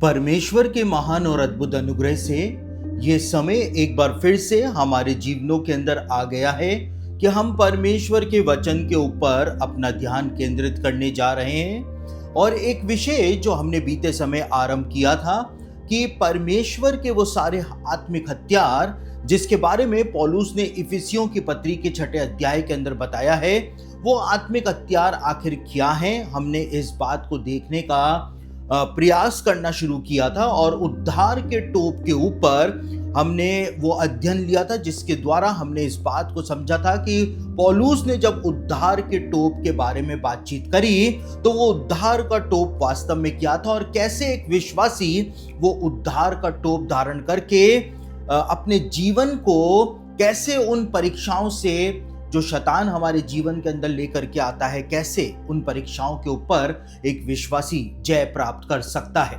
परमेश्वर के महान और अद्भुत अनुग्रह से ये समय एक बार फिर से हमारे जीवनों के अंदर आ गया है कि हम परमेश्वर के वचन के ऊपर अपना ध्यान केंद्रित करने जा रहे हैं। और एक विषय जो हमने बीते समय आरंभ किया था कि परमेश्वर के वो सारे आत्मिक हथियार जिसके बारे में पौलुस ने इफिसियों की पत्री के 6 अध्याय के अंदर बताया है, वो आत्मिक हथियार आखिर क्या हैं, हमने इस बात को देखने का प्रयास करना शुरू किया था। और उद्धार के टोप के ऊपर हमने वो अध्ययन लिया था जिसके द्वारा हमने इस बात को समझा था कि पौलुस ने जब उद्धार के टोप के बारे में बातचीत करी तो वो उद्धार का टोप वास्तव में क्या था और कैसे एक विश्वासी वो उद्धार का टोप धारण करके अपने जीवन को कैसे उन परीक्षाओं से जो शैतान हमारे जीवन के अंदर लेकर के आता है, कैसे उन परीक्षाओं के ऊपर एक विश्वासी जय प्राप्त कर सकता है।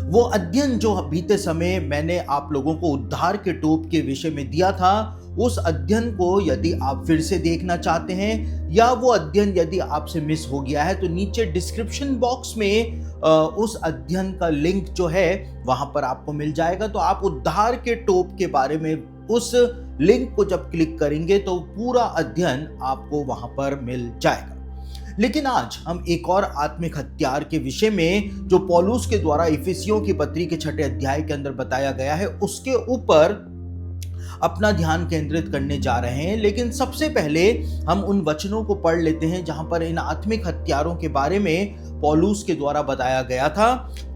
वो अध्ययन जो बीते समय मैंने आप लोगों को उद्धार के टोप के विषय में दिया था, उस अध्ययन को यदि आप फिर से देखना चाहते हैं या वो अध्ययन यदि आपसे मिस हो गया है तो नीचे डिस्क्रिप्शन बॉक्स में उस अध्ययन का लिंक जो है वहां पर आपको मिल जाएगा। तो आप उद्धार के टोप के बारे में उस लिंक को जब क्लिक करेंगे तो पूरा अध्ययन आपको वहां पर मिल जाएगा। लेकिन आज हम एक और आत्मिक हथियार के विषय में जो पौलुस के द्वारा इफिसियों की पत्री के 6 अध्याय के अंदर बताया गया है उसके ऊपर अपना ध्यान केंद्रित करने जा रहे हैं। लेकिन सबसे पहले हम उन वचनों को पढ़ लेते हैं जहां पर इन आत्मिक हथियारों के बारे में पौलुस के द्वारा बताया गया था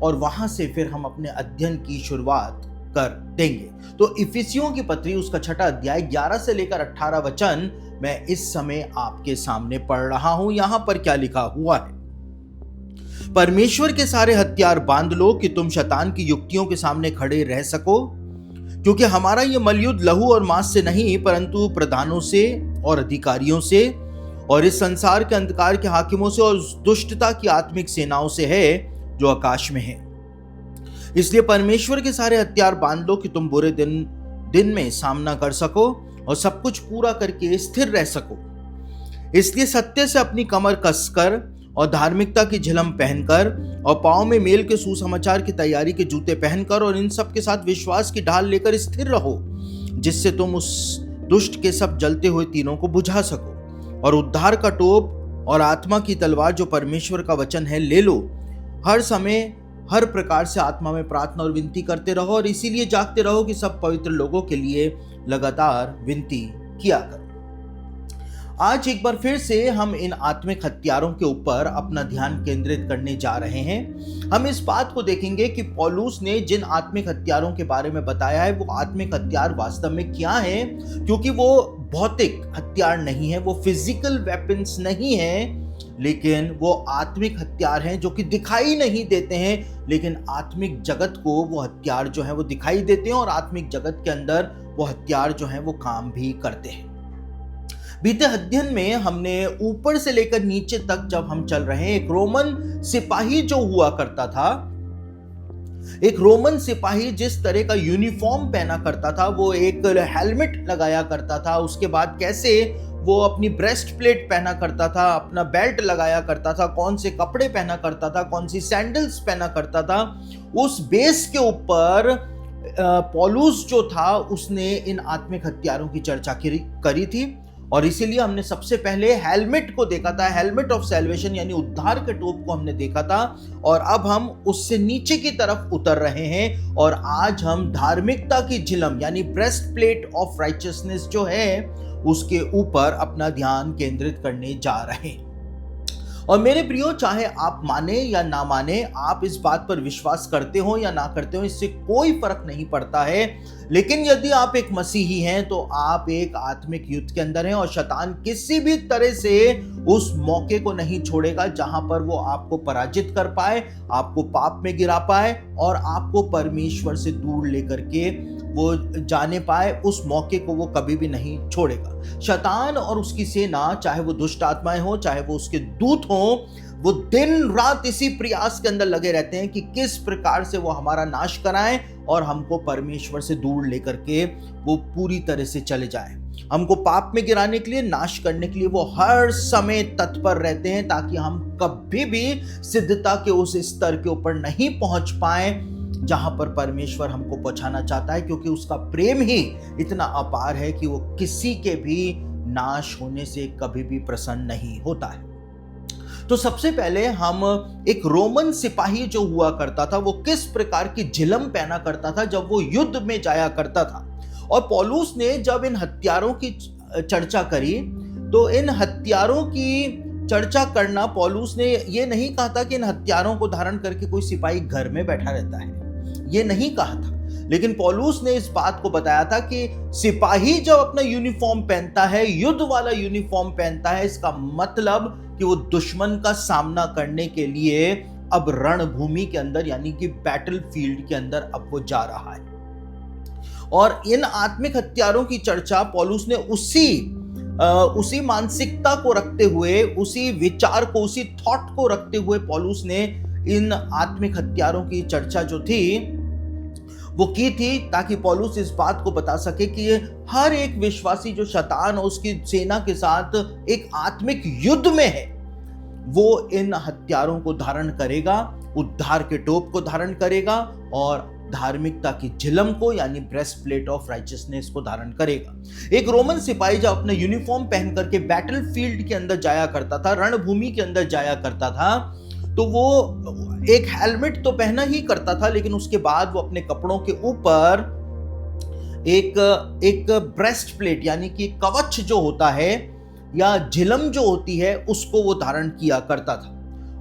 और वहां से फिर हम अपने अध्ययन की शुरुआत कर देंगे। तो इफिसियों की पत्री उसका 6 अध्याय 11 से लेकर 18 वचन मैं इस समय आपके सामने पढ़ रहा हूं। यहां पर क्या लिखा हुआ है? परमेश्वर के सारे हथियार बांध लो कि तुम शैतान की युक्तियों के सामने खड़े रह सको, क्योंकि हमारा ये मलयुद्ध लहू और मांस से नहीं परंतु प्रधानों से और अधिकारियों से और इस संसार के अंधकार के हाकिमों से और दुष्टता की आत्मिक सेनाओं से है जो आकाश में है। इसलिए परमेश्वर के सारे हथियार बांध लो कि तुम बुरे दिन में सामना कर सको और सब कुछ पूरा करके स्थिर रह सको। इसलिए सत्य से अपनी कमर कसकर और धार्मिकता की झिलम पहनकर और पांव में मेल के सुसमाचार की तैयारी के जूते पहनकर और इन सब के साथ विश्वास की ढाल लेकर स्थिर रहो, जिससे तुम उस दुष्ट के सब जलते हुए तीरों को बुझा सको। और उद्धार का टोप और आत्मा की तलवार जो परमेश्वर का वचन है ले लो। हर समय हर प्रकार से आत्मा में प्रार्थना और विनती करते रहो और इसीलिए जागते रहो कि सब पवित्र लोगों के लिए लगातार विनती किया करो। आज एक बार फिर से हम इन आत्मिक हथियारों के ऊपर अपना ध्यान केंद्रित करने जा रहे हैं। हम इस बात को देखेंगे कि पौलुस ने जिन आत्मिक हथियारों के बारे में बताया है वो आत्मिक हथियार वास्तव में क्या है, क्योंकि वो भौतिक हथियार नहीं है, वो फिजिकल वेपन्स नहीं है, लेकिन वो आत्मिक हथियार हैं जो कि दिखाई नहीं देते हैं, लेकिन आत्मिक जगत को वो हथियार जो है वो दिखाई देते हैं और आत्मिक जगत के अंदर वो हथियार जो है वो काम भी करते हैं। बीते अध्ययन में हमने ऊपर से लेकर नीचे तक जब हम चल रहे हैं, एक रोमन सिपाही जो हुआ करता था, एक रोमन सिपाही जिस तरह का यूनिफॉर्म पहना करता था, वो एक हेलमेट लगाया करता था, उसके बाद कैसे वो अपनी ब्रेस्ट प्लेट पहना करता था, अपना बेल्ट लगाया करता था, कौन से कपड़े पहना करता था, कौन सी सैंडल्स पहना करता था, उस बेस के ऊपर पौलुस जो था उसने इन आत्मिक हथियारों की चर्चा करी थी। और इसीलिए हमने सबसे पहले हेलमेट को देखा था, हेलमेट ऑफ सैल्वेशन यानी उद्धार के टोप को हमने देखा था। और अब हम उससे नीचे की तरफ उतर रहे हैं और आज हम धार्मिकता की झिलम यानी ब्रेस्ट प्लेट ऑफ राइचियसनेस जो है उसके ऊपर अपना ध्यान केंद्रित करने जा रहे हैं। और मेरे प्रियो, चाहे आप माने या ना माने, आप इस बात पर विश्वास करते हो या ना करते हो, इससे कोई फर्क नहीं पड़ता है। लेकिन यदि आप एक मसीही हैं तो आप एक आत्मिक युद्ध के अंदर हैं और शैतान किसी भी तरह से उस मौके को नहीं छोड़ेगा जहां पर वो आपको पराजित कर पाए, आपको पाप में गिरा पाए और आपको परमेश्वर से दूर लेकर के वो जाने पाए। उस मौके को वो कभी भी नहीं छोड़ेगा। शैतान और उसकी सेना, चाहे वो दुष्ट आत्माएं हो, चाहे वो उसके दूत हो, वो दिन रात इसी प्रयास के अंदर लगे रहते हैं कि किस प्रकार से वो हमारा नाश कराएं और हमको परमेश्वर से दूर लेकर के वो पूरी तरह से चले जाएं। हमको पाप में गिराने के लिए, नाश करने के लिए वो हर समय तत्पर रहते हैं, ताकि हम कभी भी सिद्धता के उस स्तर के ऊपर नहीं पहुंच पाए जहां पर परमेश्वर हमको पहुंचाना चाहता है, क्योंकि उसका प्रेम ही इतना अपार है कि वो किसी के भी नाश होने से कभी भी प्रसन्न नहीं होता है। तो सबसे पहले हम एक रोमन सिपाही जो हुआ करता था वो किस प्रकार की झिलम पहना करता था जब वो युद्ध में जाया करता था। और पौलुस ने जब इन हथियारों की चर्चा करी, तो इन हथियारों की चर्चा करना, पौलुस ने ये नहीं कहा था कि इन हथियारों को धारण करके कोई सिपाही घर में बैठा रहता है, ये नहीं कहा था। लेकिन पौलुस ने इस बात को बताया था कि सिपाही जब अपना यूनिफॉर्म पहनता है, युद्ध वाला यूनिफॉर्म पहनता है, इसका मतलब कि वो दुश्मन का सामना करने के लिए अब रणभूमि के अंदर, यानी कि बैटल फील्ड के अंदर अब वो जा रहा है। और इन आत्मिक हथियारों की चर्चा पौलुस ने उसी मानसिकता को रखते हुए, उसी विचार को, उसी थॉट को रखते हुए पौलुस ने इन आत्मिक हथियारों की चर्चा जो थी वो की थी, ताकि पौलुस इस बात को बता सके कि ये हर एक विश्वासी जो शैतान और उसकी सेना के साथ एक आत्मिक युद्ध में है, वो इन हथियारों को धारण करेगा, उद्धार के टोप को धारण करेगा और धार्मिकता की झिलम को, यानी ब्रेस्ट प्लेट ऑफ राइचियसनेस को धारण करेगा। एक रोमन सिपाही जब अपना यूनिफॉर्म पहन करके बैटल फील्ड के अंदर जाया करता था, रणभूमि के अंदर जाया करता था, तो वो एक हेलमेट तो पहना ही करता था, लेकिन उसके बाद वो अपने कपड़ों के ऊपर एक ब्रेस्ट प्लेट, यानी कि कवच जो होता है या झिलम जो होती है, उसको वो धारण किया करता था।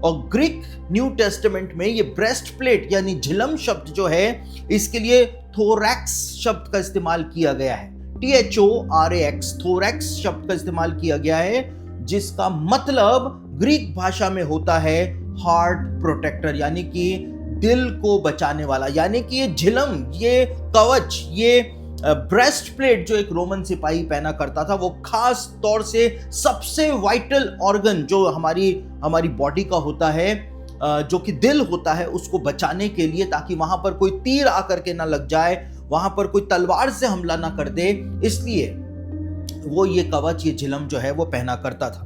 और ग्रीक न्यू टेस्टामेंट में ये ब्रेस्ट प्लेट यानी झिलम शब्द जो है, इसके लिए थोरैक्स शब्द का इस्तेमाल किया गया है। THORAX, थोरैक्स शब्द का इस्तेमाल किया गया है, जिसका मतलब ग्रीक भाषा में होता है हार्ट प्रोटेक्टर, यानी कि दिल को बचाने वाला। यानी कि ये झिलम, ये कवच, ये ब्रेस्ट प्लेट जो एक रोमन सिपाही पहना करता था, वो खास तौर से सबसे वाइटल ऑर्गन जो हमारी बॉडी का होता है, जो कि दिल होता है, उसको बचाने के लिए, ताकि वहां पर कोई तीर आकर के ना लग जाए, वहां पर कोई तलवार से हमला ना कर दे, इसलिए वो ये कवच, ये झिलम जो है वो पहना करता था।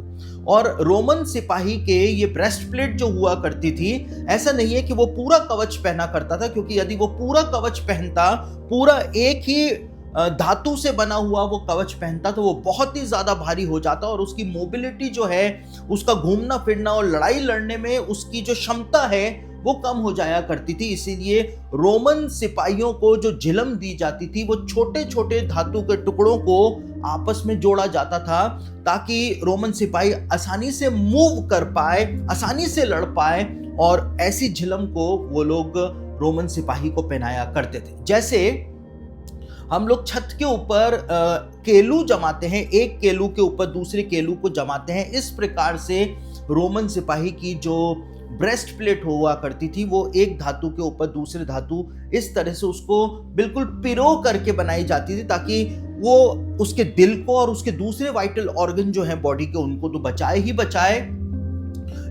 और रोमन सिपाही के ये ब्रेस्ट प्लेट जो हुआ करती थी, ऐसा नहीं है कि वो पूरा कवच पहना करता था, क्योंकि यदि वो पूरा कवच पहनता, पूरा एक ही धातु से बना हुआ वो कवच पहनता, तो वो बहुत ही ज्यादा भारी हो जाता और उसकी मोबिलिटी जो है, उसका घूमना फिरना और लड़ाई लड़ने में उसकी जो क्षमता है वो कम हो जाया करती थी। इसीलिए रोमन सिपाहियों को जो झिलम दी जाती थी, वो छोटे छोटे धातु के टुकड़ों को आपस में जोड़ा जाता था, ताकि रोमन सिपाही आसानी से मूव कर पाए, आसानी से लड़ पाए। और ऐसी झिलम को वो लोग रोमन सिपाही को पहनाया करते थे। जैसे हम लोग छत के ऊपर केलू जमाते हैं, एक केलू के ऊपर दूसरे केलू को जमाते हैं, इस प्रकार से रोमन सिपाही की जो ब्रेस्ट प्लेट हुआ करती थी, वो एक धातु के ऊपर दूसरे धातु, इस तरह से उसको बिल्कुल पिरो करके बनाई जाती थी, ताकि वो उसके दिल को और उसके दूसरे वाइटल ऑर्गन जो है बॉडी के, उनको तो बचाए ही बचाए,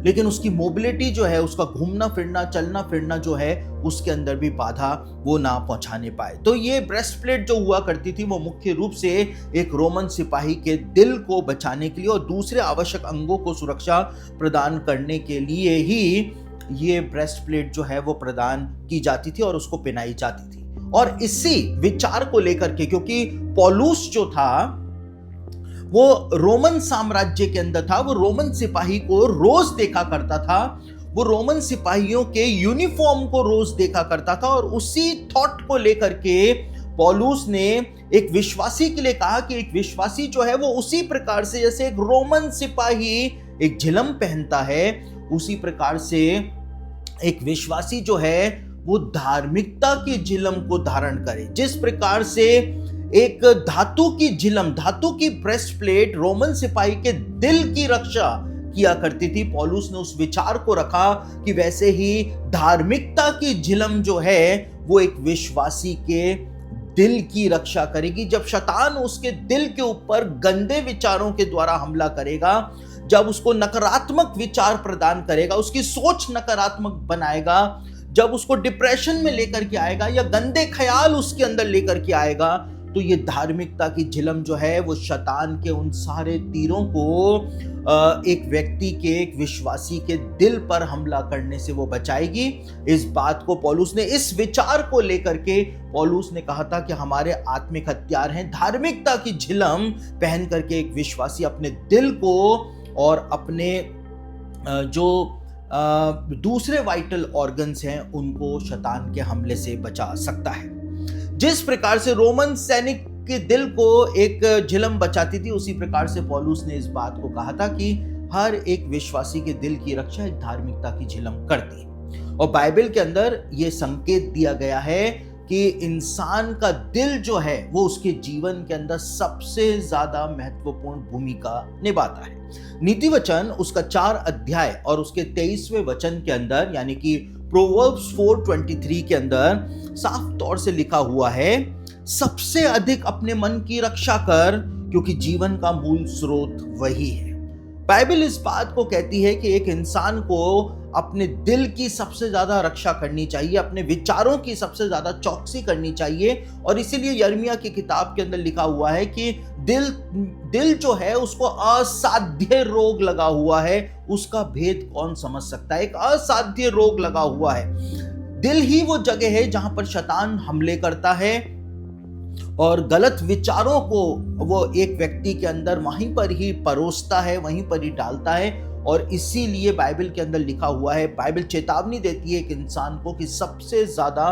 लेकिन उसकी मोबिलिटी जो है, उसका घूमना फिरना, चलना फिरना जो है, उसके अंदर भी बाधा वो ना पहुंचाने पाए। तो ये ब्रेस्ट प्लेट जो हुआ करती थी, वो मुख्य रूप से एक रोमन सिपाही के दिल को बचाने के लिए और दूसरे आवश्यक अंगों को सुरक्षा प्रदान करने के लिए ही ये ब्रेस्ट प्लेट जो है वो प्रदान की जाती थी और उसको पहनाई जाती थी। और इसी विचार को लेकर के, क्योंकि पौलुस जो था वो रोमन साम्राज्य के अंदर था, वो रोमन सिपाही को रोज देखा करता था, वो रोमन सिपाहियों के यूनिफॉर्म को रोज देखा करता था, और उसी थॉट को लेकर के पौलुस ने एक विश्वासी के लिए कहा कि एक विश्वासी जो है वो उसी प्रकार से, जैसे एक रोमन सिपाही एक झिलम पहनता है, उसी प्रकार से एक विश्वासी जो है वो धार्मिकता की झिलम को धारण करे। जिस प्रकार से एक धातु की झिलम, धातु की ब्रेस्ट प्लेट रोमन सिपाही के दिल की रक्षा किया करती थी, पौलुस ने उस विचार को रखा कि वैसे ही धार्मिकता की झिलम जो है वो एक विश्वासी के दिल की रक्षा करेगी। जब शैतान उसके दिल के ऊपर गंदे विचारों के द्वारा हमला करेगा, जब उसको नकारात्मक विचार प्रदान करेगा, उसकी सोच नकारात्मक बनाएगा, जब उसको डिप्रेशन में लेकर के आएगा या गंदे ख्याल उसके अंदर लेकर के आएगा, तो ये धार्मिकता की झिलम जो है वो शैतान के उन सारे तीरों को एक व्यक्ति के, एक विश्वासी के दिल पर हमला करने से वो बचाएगी। इस बात को पौलुस ने, इस विचार को लेकर के पौलुस ने कहा था कि हमारे आत्मिक हथियार हैं धार्मिकता की झिलम पहन करके एक विश्वासी अपने दिल को और अपने जो दूसरे वाइटल ऑर्गन्स हैं उनको शैतान के हमले से बचा सकता है। जिस प्रकार से रोमन सैनिक के दिल को एक झिलम बचाती थी, उसी प्रकार से पौलुस ने इस बात को कहा था कि हर एक विश्वासी के दिल की रक्षा एक धार्मिकता की झिलम करती है। और बाइबल के अंदर यह संकेत दिया गया है कि इंसान का दिल जो है वो उसके जीवन के अंदर सबसे ज्यादा महत्वपूर्ण भूमिका निभाता है। नीति वचन उसका 4 अध्याय और उसके 23वें वचन के अंदर, यानी कि प्रोवर्ब्स 4:23 के अंदर साफ तौर से लिखा हुआ है, सबसे अधिक अपने मन की रक्षा कर, क्योंकि जीवन का मूल स्रोत वही है। बाइबल इस बात को कहती है कि एक इंसान को अपने दिल की सबसे ज्यादा रक्षा करनी चाहिए, अपने विचारों की सबसे ज्यादा चौकसी करनी चाहिए। और इसीलिए यिर्मयाह की किताब के अंदर लिखा हुआ है कि दिल जो है उसको असाध्य रोग लगा हुआ है, उसका भेद कौन समझ सकता है। एक असाध्य रोग लगा हुआ है। दिल ही वो जगह है जहां पर शैतान हमले करता है और गलत विचारों को वो एक व्यक्ति के अंदर वहीं पर ही परोसता है, वहीं पर ही डालता है। और इसीलिए बाइबल के अंदर लिखा हुआ है, बाइबल चेतावनी देती है एक इंसान को कि सबसे ज्यादा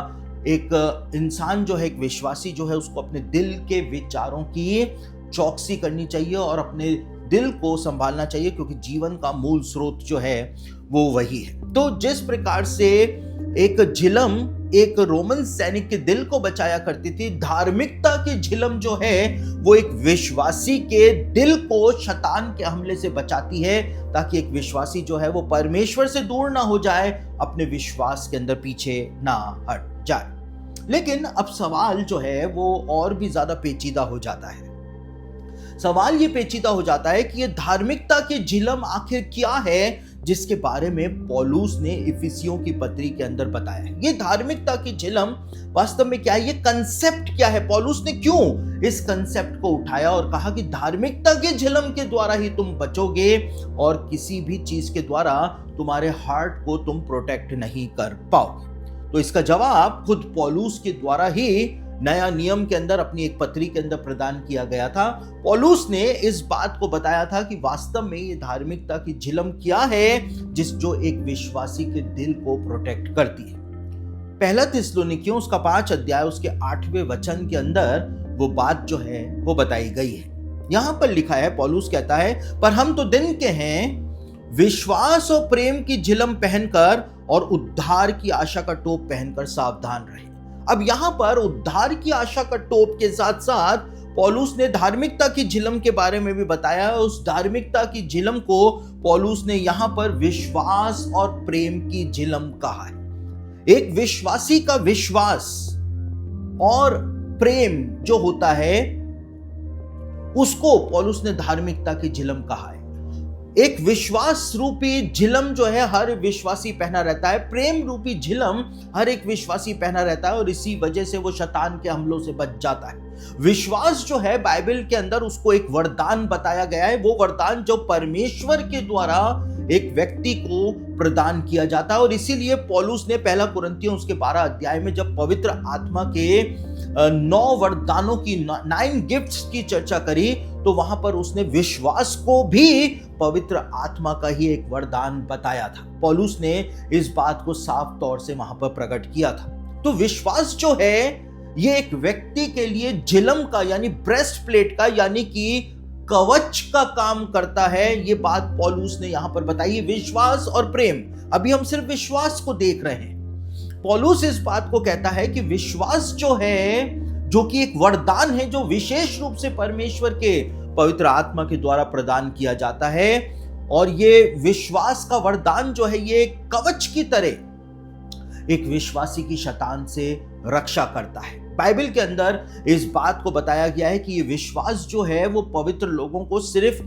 एक इंसान जो है, एक विश्वासी जो है, उसको अपने दिल के विचारों की चौकसी करनी चाहिए और अपने दिल को संभालना चाहिए, क्योंकि जीवन का मूल स्रोत जो है वो वही है। तो जिस प्रकार से एक झिलम एक रोमन सैनिक के दिल को बचाया करती थी, धार्मिकता की झिलम जो है वो एक विश्वासी के दिल को शैतान के हमले से बचाती है, ताकि एक विश्वासी जो है वो परमेश्वर से दूर ना हो जाए, अपने विश्वास के अंदर पीछे ना हट जाए। लेकिन अब सवाल जो है वो और भी ज्यादा पेचीदा हो जाता है। सवाल ये पेचीदा हो जाता है कि ये धार्मिकता की झिलम आखिर क्या है, जिसके बारे में पौलुस ने इफिसियों की पत्री के अंदर बताया है। ये धार्मिकता की झिलम वास्तव में क्या है, ये कंसेप्ट क्या है, पौलुस ने क्यों इस कंसेप्ट को उठाया और कहा कि धार्मिकता की झिलम के द्वारा ही तुम बचोगे और किसी भी चीज के द्वारा तुम्हारे हार्ट को तुम प्रोटेक्ट नहीं कर पाओगे। तो इसका जवाब खुद पौलुस के द्वारा ही नया नियम के अंदर अपनी एक पत्री के अंदर प्रदान किया गया था। पौलुस ने इस बात को बताया था कि वास्तव में ये धार्मिकता की झिलम क्या है, जो एक विश्वासी के दिल को प्रोटेक्ट करती है। पहला थिस्सलुनीकियों उसका 5 अध्याय उसके 8वें वचन के अंदर वो बात जो है वो बताई गई है। यहां पर लिखा है, पौलुस कहता है, पर हम तो दिन के हैं, विश्वास और प्रेम की झिलम पहनकर और उद्धार की आशा का टोप पहनकर सावधान रहे। अब यहां पर उद्धार की आशा का टोप के साथ साथ पौलुस ने धार्मिकता की झिलम के बारे में भी बताया। उस धार्मिकता की झिलम को पौलुस ने यहां पर विश्वास और प्रेम की झिलम कहा है। एक विश्वासी का विश्वास और प्रेम जो होता है उसको पौलुस ने धार्मिकता की झिलम कहा है। एक विश्वास रूपी झिलम जो है हर विश्वासी पहना रहता है, प्रेम रूपी झिलम हर एक विश्वासी पहना रहता है और इसी वजह से वो शैतान के हमलों से बच जाता है। विश्वास जो है बाइबल के अंदर उसको एक वरदान बताया गया है, वो वरदान जो परमेश्वर के द्वारा एक व्यक्ति को प्रदान किया जाता है। और इसीलिए पौलुस ने 1 कुरिन्थियों उसके 12 अध्याय में जब पवित्र आत्मा के 9 वरदानों की 9 गिफ्ट्स की चर्चा करी, तो वहां पर उसने विश्वास को भी पवित्र आत्मा का ही एक वरदान बताया था। पौलुस ने इस बात को साफ तौर से वहां पर प्रकट किया था। तो विश्वास जो है ये एक व्यक्ति के लिए झिलम का यानी ब्रेस्ट प्लेट का यानी कि कवच का काम करता है। ये बात पौलुस ने यहां पर बताई, विश्वास और प्रेम। अभी हम सिर्फ विश्वास को देख रहे हैं। पौलुस इस बात को कहता है कि विश्वास जो है, जो कि एक वरदान है, जो विशेष रूप से परमेश्वर के पवित्र आत्मा के द्वारा प्रदान किया जाता है, और ये विश्वास का वरदान जो है ये कवच की तरह एक विश्वासी की शैतान से रक्षा करता है। बाइबल के अंदर इस बात को बताया गया है कि ये विश्वास जो है वो पवित्र लोगों को सिर्फ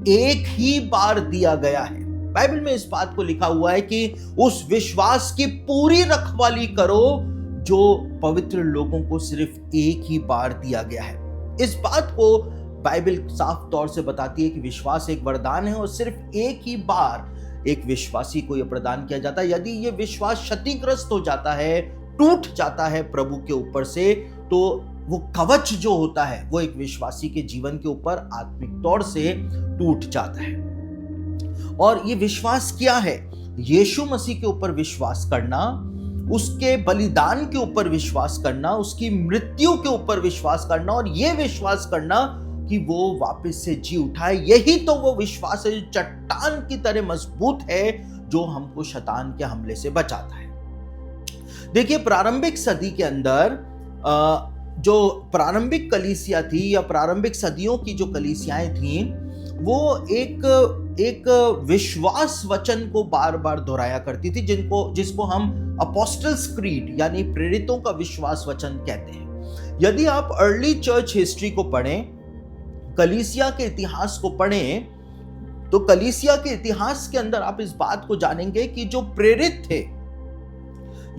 एक ही बार दिया गया है। बाइबल में इस बात को लिखा हुआ है कि उस विश्वास की पूरी रखवाली करो जो पवित्र लोगों को सिर्फ एक ही बार दिया गया है। इस बात को बाइबल साफ तौर से बताती है कि विश्वास एक वरदान है और सिर्फ एक ही बार एक विश्वासी को यह प्रदान किया जाता है। यदि यह विश्वास क्षतिग्रस्त हो जाता है, टूट जाता है प्रभु के ऊपर से, तो वो कवच जो होता है वो एक विश्वासी के जीवन के ऊपर आत्मिक तौर से टूट जाता है। और ये विश्वास क्या है? यीशु मसीह के ऊपर विश्वास करना, उसके बलिदान के ऊपर विश्वास करना, उसकी मृत्यु के ऊपर विश्वास करना और ये विश्वास करना कि वो वापस से जी उठा है। यही तो वो विश्वास है जो चट्टान की तरह मजबूत है, जो हमको शैतान के हमले से बचाता है। देखिए, प्रारंभिक सदी के अंदर जो प्रारंभिक कलीसिया थी या प्रारंभिक सदियों की जो कलीसियाएं थी, वो एक विश्वास वचन को बार बार दोहराया करती थी, जिसको हम अपोस्टल्स क्रीड यानी प्रेरितों का विश्वास वचन कहते हैं। यदि आप अर्ली चर्च हिस्ट्री को पढ़ें, कलीसिया के इतिहास को पढ़ें, तो कलीसिया के इतिहास के अंदर आप इस बात को जानेंगे कि जो प्रेरित थे,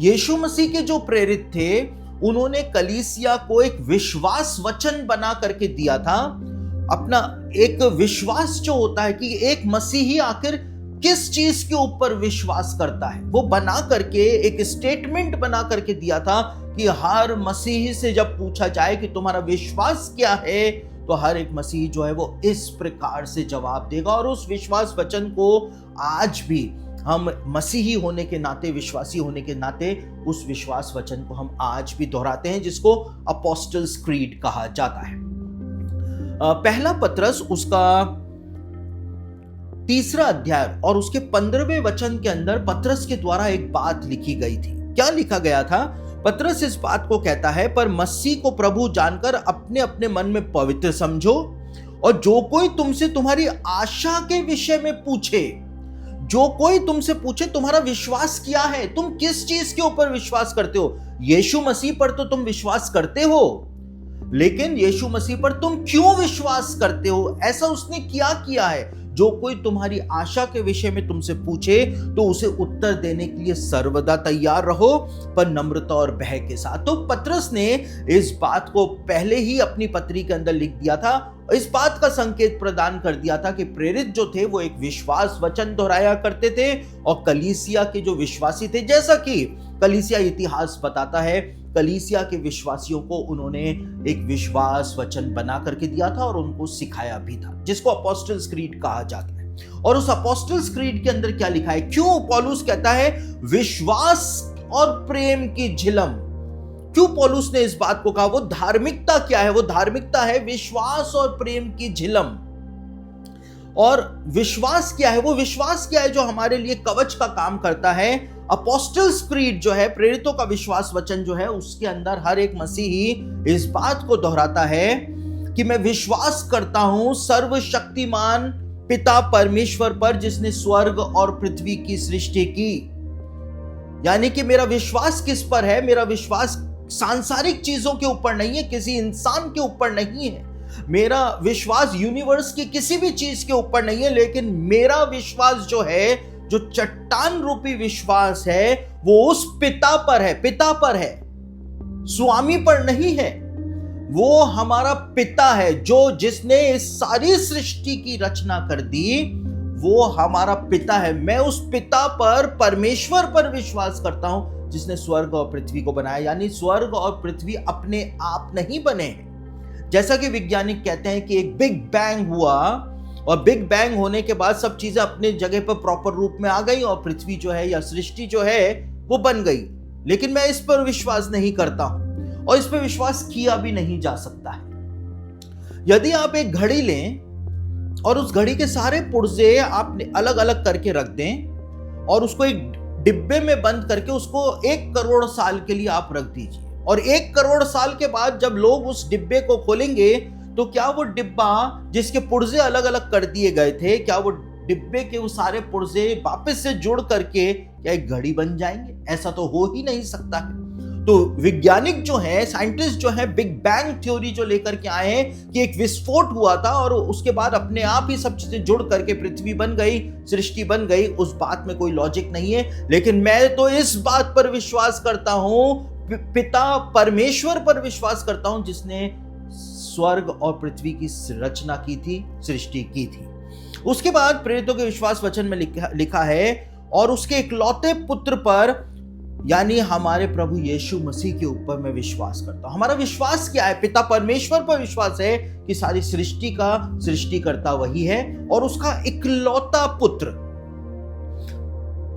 यीशु मसीह के जो प्रेरित थे, उन्होंने कलीसिया को एक विश्वास वचन बना करके दिया था। अपना एक विश्वास जो होता है कि एक मसीही आखिर किस चीज के ऊपर विश्वास करता है, वो बना करके एक स्टेटमेंट बना करके दिया था कि हर मसीही से जब पूछा जाए कि तुम्हारा विश्वास क्या है, तो हर एक मसीही जो है वो इस प्रकार से जवाब देगा। और उस विश्वास वचन को आज भी हम मसीही होने के नाते, विश्वासी होने के नाते, उस विश्वास वचन को हम आज भी दोहराते हैं, जिसको अपोस्टल्स क्रीड कहा जाता है। पहला पत्रस उसका 3रा अध्याय और उसके 15वें वचन के अंदर पत्रस के द्वारा एक बात लिखी गई थी। क्या लिखा गया था? पत्रस इस बात को कहता है, पर मसीह को प्रभु जानकर अपने अपने मन में पवित्र समझो, और जो कोई तुमसे तुम्हारी आशा के विषय में पूछे, जो कोई तुमसे पूछे तुम्हारा विश्वास क्या है, तुम किस चीज के ऊपर विश्वास करते हो। यीशु मसीह पर तो तुम विश्वास करते हो, लेकिन यीशु मसीह पर तुम क्यों विश्वास करते हो, ऐसा उसने क्या किया है। जो कोई तुम्हारी आशा के विषय में तुमसे पूछे तो उसे उत्तर देने के लिए सर्वदा तैयार रहो, पर नम्रता और भय के साथ। तो पत्रस ने इस बात को पहले ही अपनी पत्री के अंदर लिख दिया था, इस बात का संकेत प्रदान कर दिया था कि प्रेरित जो थे वो एक विश्वास वचन दोहराया करते थे, और कलीसिया के जो विश्वासी थे, जैसा कि कलीसिया इतिहास बताता है, कलीसिया के विश्वासियों को उन्होंने एक विश्वास वचन बना करके दिया था और उनको सिखाया भी था, जिसको अपोस्टल्स क्रीड कहा जाता है। और उस अपोस्टल्स क्रीड के अंदर क्या लिखा है? क्यों पौलुस कहता है विश्वास और प्रेम की झिलम? क्यों पौलुस ने इस बात को कहा? वो धार्मिकता क्या है? वो धार्मिकता है विश्वास और प्रेम की झिलम। और विश्वास क्या है? वो विश्वास क्या है जो हमारे लिए कवच का काम करता है? अपोस्टल्स क्रीड जो है, प्रेरितों का विश्वास वचन जो है, उसके अंदर हर एक मसीही इस बात को दोहराता है कि मैं विश्वास करता हूं सर्वशक्तिमान पिता परमेश्वर पर, जिसने स्वर्ग और पृथ्वी की सृष्टि की। यानी कि मेरा विश्वास किस पर है? मेरा विश्वास सांसारिक चीजों के ऊपर नहीं है, किसी इंसान के ऊपर नहीं है, मेरा विश्वास यूनिवर्स की किसी भी चीज के ऊपर नहीं है, लेकिन मेरा विश्वास जो है, जो चट्टान रूपी विश्वास है, वो उस पिता पर है। पिता पर है, स्वामी पर नहीं है। वो हमारा पिता है, जिसने इस सारी सृष्टि की रचना कर दी, वो हमारा पिता है। मैं उस पिता पर, परमेश्वर पर विश्वास करता हूं, जिसने स्वर्ग और पृथ्वी को बनाया। यानी स्वर्ग और पृथ्वी अपने आप नहीं बने हैं। जैसा कि वैज्ञानिक कहते हैं कि एक बिग बैंग हुआ, और बिग बैंग होने के बाद सब चीजें अपने जगह पर प्रॉपर रूप में आ गई, और पृथ्वी जो है या सृष्टि जो है वो बन गई। लेकिन मैं इस पर विश्वास नहीं करता हूं, और इस पर विश्वास किया भी नहीं जा सकता है। यदि आप एक घड़ी लें और उस घड़ी के सारे पुर्जे आप अलग अलग करके रख दें, और उसको एक डिब्बे में बंद करके उसको 1 करोड़ साल के लिए आप रख दीजिए, और 1 करोड़ साल के बाद जब लोग उस डिब्बे को खोलेंगे, तो क्या वो डिब्बा जिसके पुर्जे अलग अलग कर दिए गए थे, क्या वो डिब्बे के वो सारे पुर्जे वापस से जुड़ करके क्या एक घड़ी बन जाएंगे? ऐसा तो हो ही नहीं सकता है। तो वैज्ञानिक जो है, साइंटिस्ट जो है, बिग बैंग थ्योरी जो लेकर के आए हैं कि एक विस्फोट हुआ था और उसके बाद अपने आप ही सब चीजें जुड़ करके पृथ्वी बन गई, सृष्टि बन गई, उस बात में कोई लॉजिक नहीं है। लेकिन मैं तो इस बात पर विश्वास करता हूं, पिता परमेश्वर पर विश्वास करता हूं, जिसने स्वर्ग और पृथ्वी की रचना की थी, सृष्टि की थी। उसके बाद प्रेरितों के विश्वास वचन में लिखा है, और उसके इकलौते पुत्र पर यानी हमारे प्रभु यीशु मसीह के ऊपर मैं विश्वास करता हूं। हमारा विश्वास क्या है? पिता परमेश्वर पर विश्वास है कि सारी सृष्टि का सृष्टिकर्ता वही है, और उसका इकलौता पुत्र।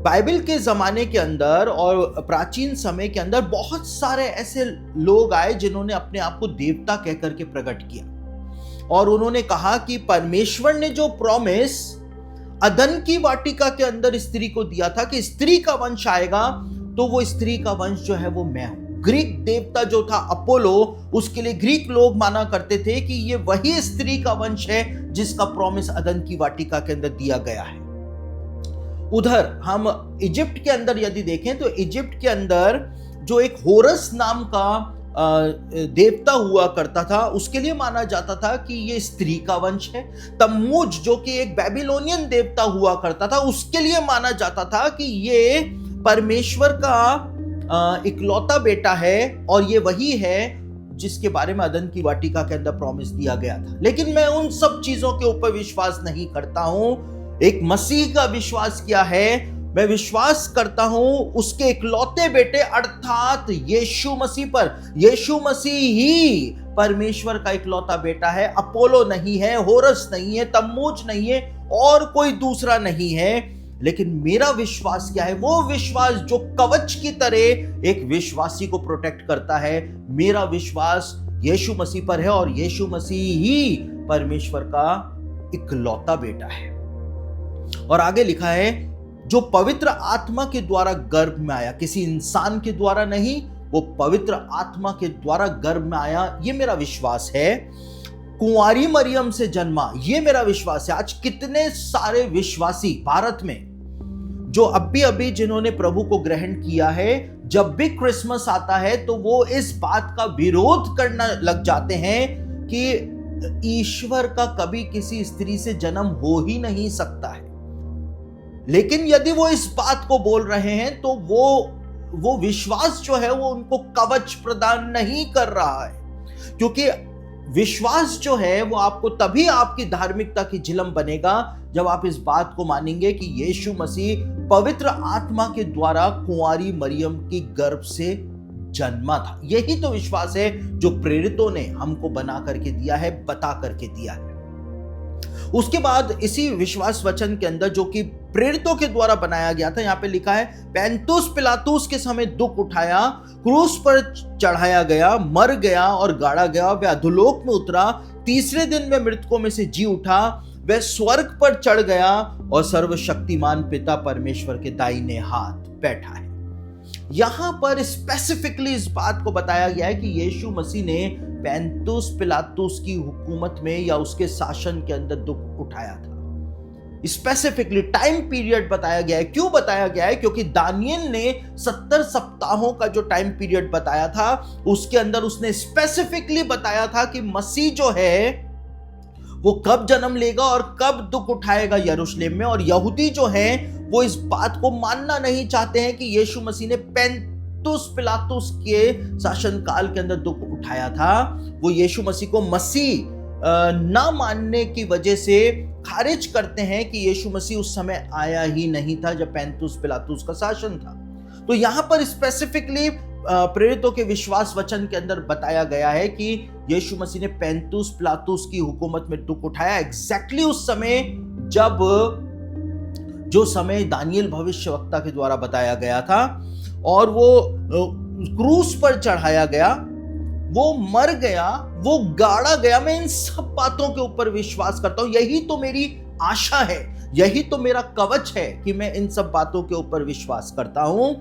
बाइबल के जमाने के अंदर और प्राचीन समय के अंदर बहुत सारे ऐसे लोग आए जिन्होंने अपने आप को देवता कहकर के प्रकट किया, और उन्होंने कहा कि परमेश्वर ने जो प्रॉमिस अदन की वाटिका के अंदर स्त्री को दिया था कि स्त्री का वंश आएगा, तो वो स्त्री का वंश जो है वो मैं हूं। ग्रीक देवता जो था अपोलो, उसके लिए ग्रीक लोग माना करते थे कि ये वही स्त्री का वंश है जिसका प्रॉमिस अदन की वाटिका के अंदर दिया गया है। उधर हम इजिप्ट के अंदर यदि देखें तो इजिप्ट के अंदर जो एक होरस नाम का देवता हुआ करता था, उसके लिए माना जाता था कि ये स्त्री का वंश है। तम्मूज जो कि एक बेबीलोनियन देवता हुआ करता था, उसके लिए माना जाता था कि ये परमेश्वर का इकलौता बेटा है, और ये वही है जिसके बारे में अदन की वाटिका के अंदर प्रॉमिस दिया गया था। लेकिन मैं उन सब चीजों के ऊपर विश्वास नहीं करता हूं। एक मसीह का विश्वास किया है, मैं विश्वास करता हूं उसके इकलौते बेटे अर्थात यीशु मसीह पर। यीशु मसीह ही परमेश्वर का इकलौता बेटा है, अपोलो नहीं है, होरस नहीं है, तम्मूज नहीं है, और कोई दूसरा नहीं है। लेकिन मेरा विश्वास क्या है? वो विश्वास जो कवच की तरह एक विश्वासी को प्रोटेक्ट करता है। मेरा विश्वास यीशु मसीह पर है, और यीशु मसीह ही परमेश्वर का इकलौता बेटा है। और आगे लिखा है, जो पवित्र आत्मा के द्वारा गर्भ में आया, किसी इंसान के द्वारा नहीं, वो पवित्र आत्मा के द्वारा गर्भ में आया, ये मेरा विश्वास है। कुंवारी मरियम से जन्मा, ये मेरा विश्वास है। आज कितने सारे विश्वासी भारत में जो अभी जिन्होंने प्रभु को ग्रहण किया है, जब भी क्रिसमस आता है तो वो इस बात का विरोध करना लग जाते हैं कि ईश्वर का कभी किसी स्त्री से जन्म हो ही नहीं सकता है। लेकिन यदि वो इस बात को बोल रहे हैं तो वो विश्वास जो है वो उनको कवच प्रदान नहीं कर रहा है, क्योंकि विश्वास जो है वो आपको तभी आपकी धार्मिकता की झिलम बनेगा जब आप इस बात को मानेंगे कि यीशु मसीह पवित्र आत्मा के द्वारा कुंवारी मरियम की गर्भ से जन्मा था। यही तो विश्वास है जो प्रेरितों ने हमको बना करके दिया है, बता करके दिया है। उसके बाद इसी विश्वास वचन के अंदर जो कि प्रेरितों के द्वारा बनाया गया था, यहां पे लिखा है, पैंतुस पिलातुस के समय दुख उठाया, क्रूस पर चढ़ाया गया, मर गया और गाड़ा गया, वह अधोलोक में उतरा, तीसरे दिन में मृतकों में से जी उठा, वह स्वर्ग पर चढ़ गया और सर्वशक्तिमान पिता परमेश्वर के दाहिने हाथ बैठा है। यहां पर स्पेसिफिकली इस बात को बताया गया है कि यीशु मसीह ने पैंतुस पिलातुस की हुकूमत में या उसके शासन के अंदर दुख उठाया था। स्पेसिफिकली टाइम पीरियड बताया गया है। क्यों बताया गया है? क्योंकि दानियल ने 70 सप्ताहों का जो टाइम पीरियड बताया था, उसके अंदर उसने स्पेसिफिकली बताया था कि मसीह जो है वो कब जन्म लेगा और कब दुख उठाएगा यरूशलेम में। और यहूदी जो हैं वो इस बात को मानना नहीं चाहते हैं कि यीशु मसीह ने पैंतुस पिलातुस के शासनकाल के अंदर दुख उठाया था। वो यीशु मसीह को मसीह ना मानने की वजह से खारिज करते हैं कि यीशु मसीह उस समय आया ही नहीं था जब पैंतुस पिलातुस का शासन था। तो यहां पर स्पेसिफिकली प्रेरितों के विश्वास वचन के अंदर बताया गया है कि यीशु मसीह ने पैंतुस पिलातुस की हुकूमत में दुख उठाया, एग्जैक्टली उस समय जब जो समय दानियल भविष्यवक्ता के द्वारा बताया गया था। और वो क्रूस पर चढ़ाया गया, वो मर गया, वो गाड़ा गया। मैं इन सब बातों के ऊपर विश्वास करता हूं। यही तो मेरी आशा है, यही तो मेरा कवच है कि मैं इन सब बातों के ऊपर विश्वास करता हूं।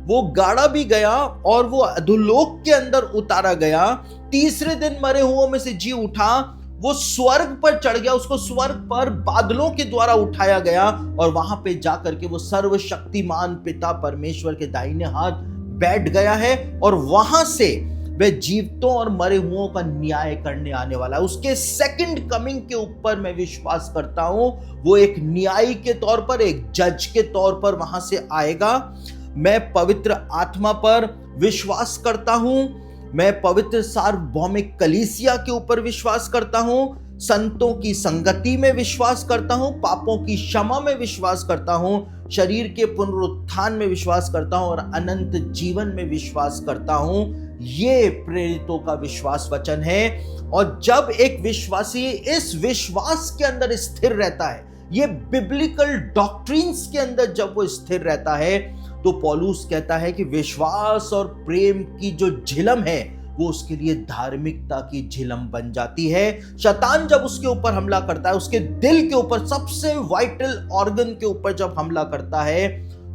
वो गाड़ा भी गया और वो अधोलोक के अंदर उतारा गया, तीसरे दिन मरे हुओं में से जी उठा, वो स्वर्ग पर चढ़ गया, उसको स्वर्ग पर बादलों के द्वारा उठाया गया और वहां पे जाकर के वो सर्वशक्तिमान पिता परमेश्वर के दाहिने हाथ बैठ गया है और वहां से वह जीवितों और मरे हुओं का न्याय करने आने वाला है। उसके सेकंड कमिंग के ऊपर मैं विश्वास करता हूं। वो एक न्यायी के तौर पर, एक जज के तौर पर वहां से आएगा। मैं पवित्र आत्मा पर विश्वास करता हूं। मैं पवित्र सार्वभौमिक कलीसिया के ऊपर विश्वास करता हूं। संतों की संगति में विश्वास करता हूं। पापों की क्षमा में विश्वास करता हूं। शरीर के पुनरुत्थान में विश्वास करता हूं और अनंत जीवन में विश्वास करता हूं। ये प्रेरितों का विश्वास वचन है। और जब एक विश्वासी इस विश्वास के अंदर स्थिर रहता है, ये बिब्लिकल डॉक्ट्रिन्स के अंदर जब वो स्थिर रहता है, तो पौलुस कहता है कि विश्वास और प्रेम की जो झिलम है वो उसके लिए धार्मिकता की झिलम बन जाती है। शैतान जब उसके ऊपर हमला करता है, उसके दिल के ऊपर, सबसे वाइटल ऑर्गन के ऊपर जब हमला करता है,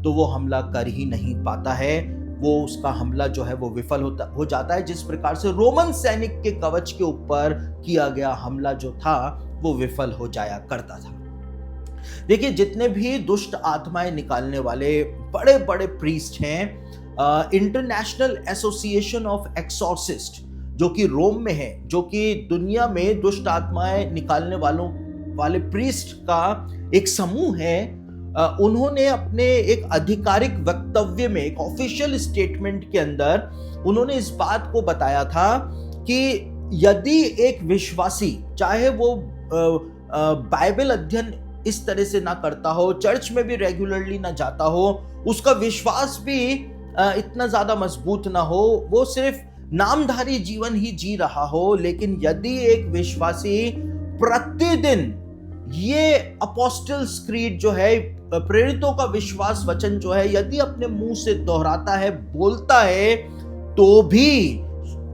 तो वो हमला कर ही नहीं पाता है। वो उसका हमला जो है वो विफल हो जाता है। जिस प्रकार से रोमन सैनिक के कवच के ऊपर किया गया हमला जो था वो विफल हो जाया करता था। देखिए, जितने भी दुष्ट आत्माएं निकालने वाले बड़े बड़े प्रीस्ट हैं, इंटरनेशनल एसोसिएशन ऑफ एक्सॉर्सिस्ट जो कि रोम में है, जो कि दुनिया में दुष्ट आत्माएं निकालने वाले प्रीस्ट का एक समूह है, उन्होंने अपने एक आधिकारिक वक्तव्य में, एक ऑफिशियल स्टेटमेंट के अंदर उन्होंने इस बात को बताया था कि यदि एक विश्वासी, चाहे वो बाइबल अध्ययन इस तरह से ना करता हो, चर्च में भी रेगुलरली ना जाता हो, उसका विश्वास भी इतना ज्यादा मजबूत ना हो, वो सिर्फ नामधारी जीवन ही जी रहा हो, लेकिन यदि एक विश्वासी प्रतिदिन ये अपोस्टल्स क्रीड जो है, प्रेरितों का विश्वास वचन जो है, यदि अपने मुंह से दोहराता है, बोलता है, तो भी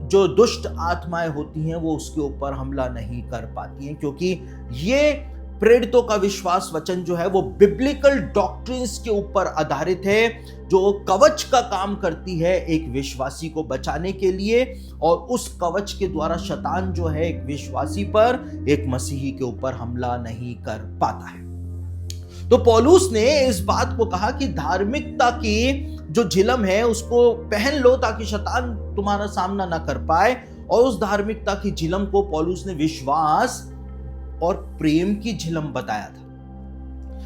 जो दुष्ट आत्माएं होती हैं वो उसके ऊपर हमला नहीं कर पाती हैं, क्योंकि ये प्रेरितों का विश्वास वचन जो है वो बिब्लिकल डॉक्ट्रिन्स के ऊपर आधारित है, जो कवच का काम करती है एक विश्वासी को बचाने के लिए, और उस कवच के द्वारा शैतान जो है एक विश्वासी पर, एक मसीही के ऊपर हमला नहीं कर पाता है। तो पौलुस ने इस बात को कहा कि धार्मिकता की जो झिलम है उसको पहन लो ताकि शैतान तुम्हारा सामना ना कर पाए, और उस धार्मिकता की झिलम को पौलुस ने विश्वास और प्रेम की झिलम बताया था।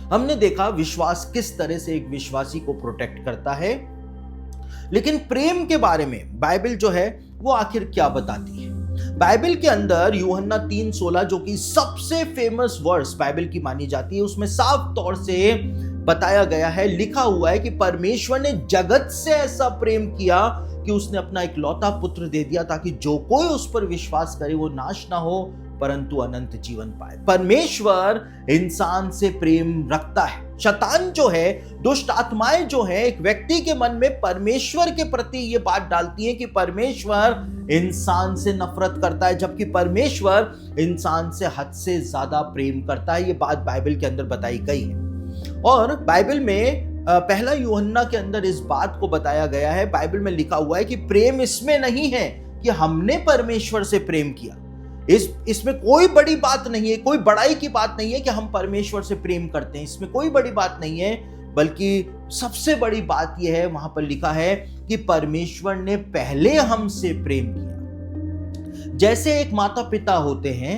हमने देखा विश्वास किस तरह से एक विश्वासी को प्रोटेक्ट करता है, लेकिन प्रेम के बारे में बाइबल जो है वो आखिर क्या बताती है। बाइबल के अंदर यूहन्ना 3:16 जो कि सबसे फेमस वर्स बाइबल की मानी जाती है, उसमें साफ तौर से बताया गया है, लिखा हुआ है कि परमेश्वर ने जगत से ऐसा प्रेम किया कि उसने अपना इकलौता पुत्र दे दिया ताकि जो कोई उस पर विश्वास करे वो नाश ना हो परंतु अनंत जीवन पाए। परमेश्वर इंसान से प्रेम रखता है। शैतान जो है, दुष्ट आत्माएं जो है, एक व्यक्ति के मन में परमेश्वर के प्रति ये बात डालती है कि परमेश्वर इंसान से नफरत करता है, जबकि परमेश्वर इंसान से हद से ज्यादा प्रेम करता है। ये बात बाइबल के अंदर बताई गई है, और बाइबल में पहला यूहन्ना के अंदर इस बात को बताया गया है। बाइबल में लिखा हुआ है कि प्रेम इसमें नहीं है कि हमने परमेश्वर से प्रेम किया। इसमें कोई बड़ी बात नहीं है, कोई बड़ाई की बात नहीं है कि हम परमेश्वर से प्रेम करते हैं, इसमें कोई बड़ी बात नहीं है, बल्कि सबसे बड़ी बात यह है, वहां पर लिखा है कि परमेश्वर ने पहले हमसे प्रेम किया। जैसे एक माता पिता होते हैं,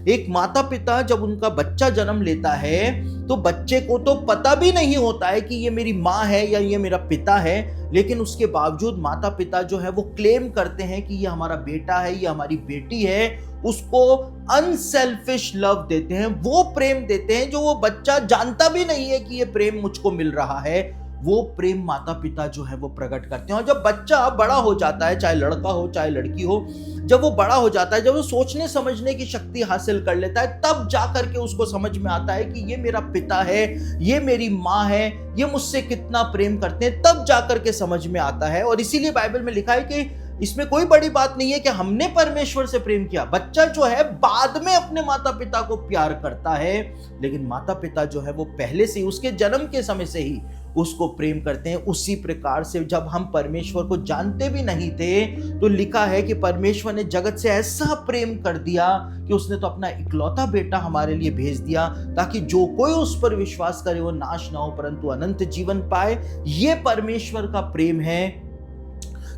एक माता पिता जब उनका बच्चा जन्म लेता है तो बच्चे को तो पता भी नहीं होता है कि ये मेरी माँ है या ये मेरा पिता है, लेकिन उसके बावजूद माता पिता जो है वो क्लेम करते हैं कि ये हमारा बेटा है, ये हमारी बेटी है। उसको अनसेल्फिश लव देते हैं, वो प्रेम देते हैं जो वो बच्चा जानता भी नहीं है कि ये प्रेम मुझको मिल रहा है। वो प्रेम माता पिता जो है वो प्रकट करते हैं। और जब बच्चा बड़ा हो जाता है, चाहे लड़का हो चाहे लड़की हो, जब वो बड़ा हो जाता है, जब वो सोचने समझने की शक्ति हासिल कर लेता है, तब जाकर के उसको समझ में आता है कि ये मेरा पिता है, ये मेरी माँ है, ये मुझसे कितना प्रेम करते हैं, तब जाकर के समझ में आता है। और इसीलिए बाइबल में लिखा है कि इसमें कोई बड़ी बात नहीं है कि हमने परमेश्वर से प्रेम किया। बच्चा जो है बाद में अपने माता पिता को प्यार करता है, लेकिन माता पिता जो है वो पहले से ही, उसके जन्म के समय से ही उसको प्रेम करते हैं। उसी प्रकार से जब हम परमेश्वर को जानते भी नहीं थे तो लिखा है कि परमेश्वर ने जगत से ऐसा प्रेम कर दिया कि उसने तो अपना इकलौता बेटा हमारे लिए भेज दिया ताकि जो कोई उस पर विश्वास करे वो नाश ना हो परंतु अनंत जीवन पाए। ये परमेश्वर का प्रेम है।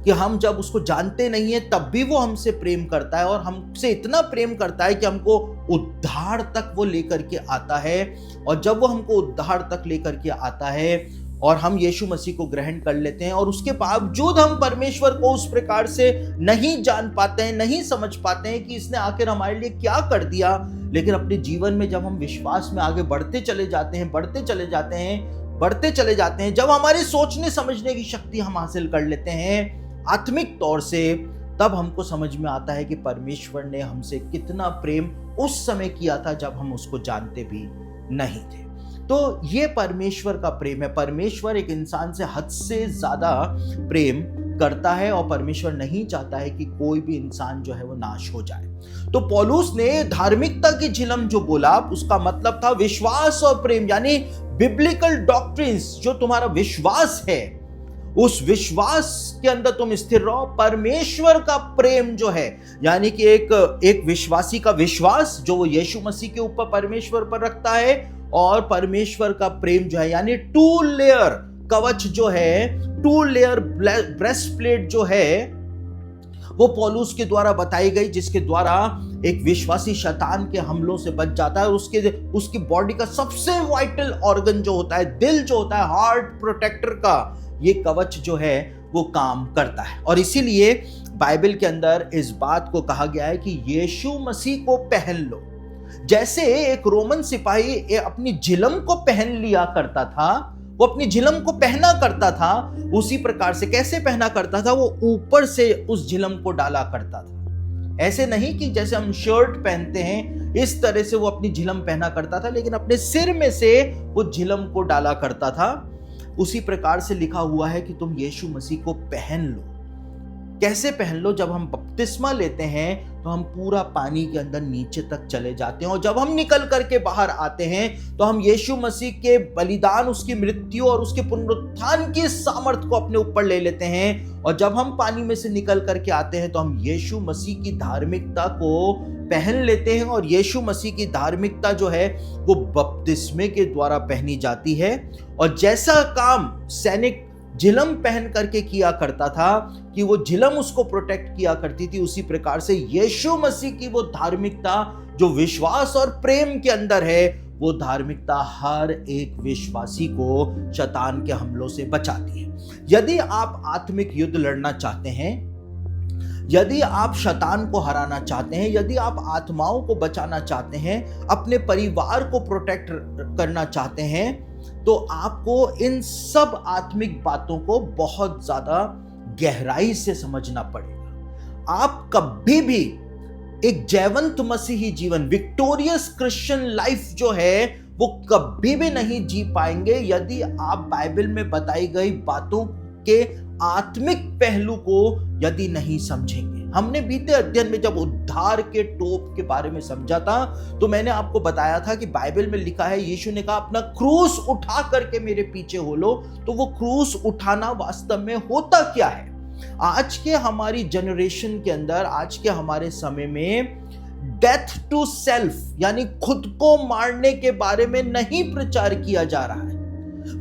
कि हम जब उसको जानते नहीं है तब भी वो हमसे प्रेम करता है, और हमसे इतना प्रेम करता है कि हमको उद्धार तक वो लेकर के आता है। और जब वो हमको उद्धार तक लेकर के आता है और हम यीशु मसीह को ग्रहण कर लेते हैं, और उसके बावजूद हम परमेश्वर को उस प्रकार से नहीं जान पाते हैं, नहीं समझ पाते हैं कि इसने आखिर हमारे लिए क्या कर दिया, लेकिन अपने जीवन में जब हम विश्वास में आगे बढ़ते चले जाते हैं, जब हमारी सोचने समझने की शक्ति हम हासिल कर लेते हैं आत्मिक तौर से, तब हमको समझ में आता है कि परमेश्वर ने हमसे कितना प्रेम उस समय किया था जब हम उसको जानते भी नहीं थे। तो ये परमेश्वर का प्रेम है। परमेश्वर एक इंसान से हद से ज्यादा प्रेम करता है, और परमेश्वर नहीं चाहता है कि कोई भी इंसान जो है वो नाश हो जाए। तो पौलुस ने धार्मिकता की झिलम जो बोला, उसका मतलब था विश्वास और प्रेम, यानी बिब्लिकल डॉक्ट्रिन्स, जो तुम्हारा विश्वास है उस विश्वास के अंदर तुम स्थिर रहो। परमेश्वर का प्रेम जो है, यानी कि एक विश्वासी का विश्वास जो वो यीशु मसीह के ऊपर परमेश्वर पर रखता है, और परमेश्वर का प्रेम जो है, यानी 2 लेयर कवच जो है, 2 लेयर ब्रेस्ट प्लेट जो है, वो पौलुस के द्वारा बताई गई, जिसके द्वारा एक विश्वासी शैतान के हमलों से बच जाता है। उसकी बॉडी का सबसे वाइटल ऑर्गन जो होता है, दिल जो होता है, हार्ट प्रोटेक्टर का ये कवच जो है वो काम करता है। और इसीलिए बाइबल के अंदर इस बात को कहा गया है कि यीशु मसीह को पहन लो। जैसे एक रोमन सिपाही अपनी झिलम को पहन लिया करता था, वो अपनी झिलम को पहना करता था, उसी प्रकार से कैसे पहना करता था, वो ऊपर से उस झिलम को डाला करता था। ऐसे नहीं कि जैसे हम शर्ट पहनते हैं इस तरह से वो अपनी झिलम पहना करता था, लेकिन अपने सिर में से वो झिलम को डाला करता था। उसी प्रकार से लिखा हुआ है कि तुम यीशु मसीह को पहन लो। कैसे पहन लो? जब हम बपतिस्मा लेते हैं तो हम पूरा पानी के अंदर नीचे तक चले जाते हैं, और जब हम निकल करके बाहर आते हैं तो हम यीशु मसीह के बलिदान, उसकी मृत्यु और उसके पुनरुत्थान की सामर्थ को अपने ऊपर ले लेते हैं। और जब हम पानी में से निकल करके आते हैं तो हम यीशु मसीह की धार्मिकता को पहन लेते हैं, और यीशु मसीह की धार्मिकता जो है वो बपतिस्मे के द्वारा पहनी जाती है। और जैसा काम सैनिक झिलम पहन करके किया करता था कि वो झिलम उसको प्रोटेक्ट किया करती थी, उसी प्रकार से यीशु मसीह की वो धार्मिकता जो विश्वास और प्रेम के अंदर है, वो धार्मिकता हर एक विश्वासी को शैतान के हमलों से बचाती है। यदि आप आत्मिक युद्ध लड़ना चाहते हैं, यदि आप शैतान को हराना चाहते हैं, यदि आप आत्माओं को बचाना चाहते हैं, अपने परिवार को प्रोटेक्ट करना चाहते हैं, तो आपको इन सब आत्मिक बातों को बहुत ज्यादा गहराई से समझना पड़ेगा। आप कभी भी एक जयवंत मसीही जीवन, विक्टोरियस क्रिश्चियन लाइफ जो है, वो कभी भी नहीं जी पाएंगे यदि आप बाइबल में बताई गई बातों के आत्मिक पहलू को यदि नहीं समझेंगे। हमने बीते अध्ययन में जब उद्धार के टोप के बारे में समझा था, तो मैंने आपको बताया था कि बाइबल में लिखा है, यीशु ने कहा अपना क्रूस उठा करके मेरे पीछे हो लो। तो वो क्रूस उठाना वास्तव में होता क्या है? आज के हमारी जनरेशन के अंदर, आज के हमारे समय में डेथ टू सेल्फ, यानी खुद को मारने के बारे में नहीं प्रचार किया जा रहा है।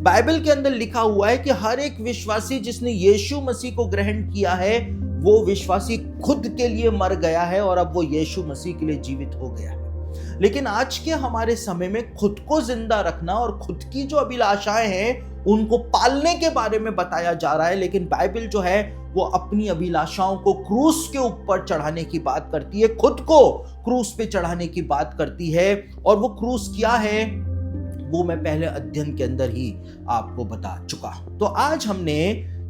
बाइबल के अंदर लिखा हुआ है कि हर एक विश्वासी जिसने यीशु मसीह को ग्रहण किया है, वो विश्वासी खुद के लिए मर गया है और अब वो यीशु मसीह के लिए जीवित हो गया है। लेकिन आज के हमारे समय में खुद को जिंदा रखना और खुद की जो अभिलाषाएं हैं उनको पालने के बारे में बताया जा रहा है। लेकिन बाइबल जो है वो अपनी अभिलाषाओं को क्रूस के ऊपर चढ़ाने की बात करती है, खुद को क्रूस पे चढ़ाने की बात करती है। और वो क्रूस क्या है वो मैं पहले अध्ययन के अंदर ही आपको बता चुका हूं। तो आज हमने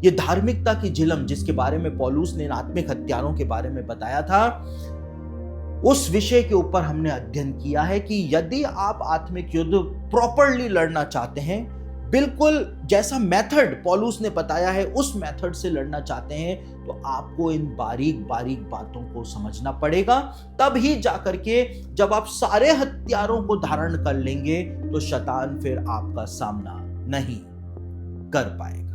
ये धार्मिकता की झिलम, जिसके बारे में पौलुस ने आत्मिक हत्यारों के बारे में बताया था, उस विषय के ऊपर हमने अध्ययन किया है कि यदि आप आत्मिक युद्ध प्रॉपरली लड़ना चाहते हैं, बिल्कुल जैसा मेथड पौलुस ने बताया है उस मेथड से लड़ना चाहते हैं, तो आपको इन बारीक बारीक बातों को समझना पड़ेगा। तब ही जाकर के जब आप सारे हथियारों को धारण कर लेंगे तो शैतान फिर आपका सामना नहीं कर पाएगा।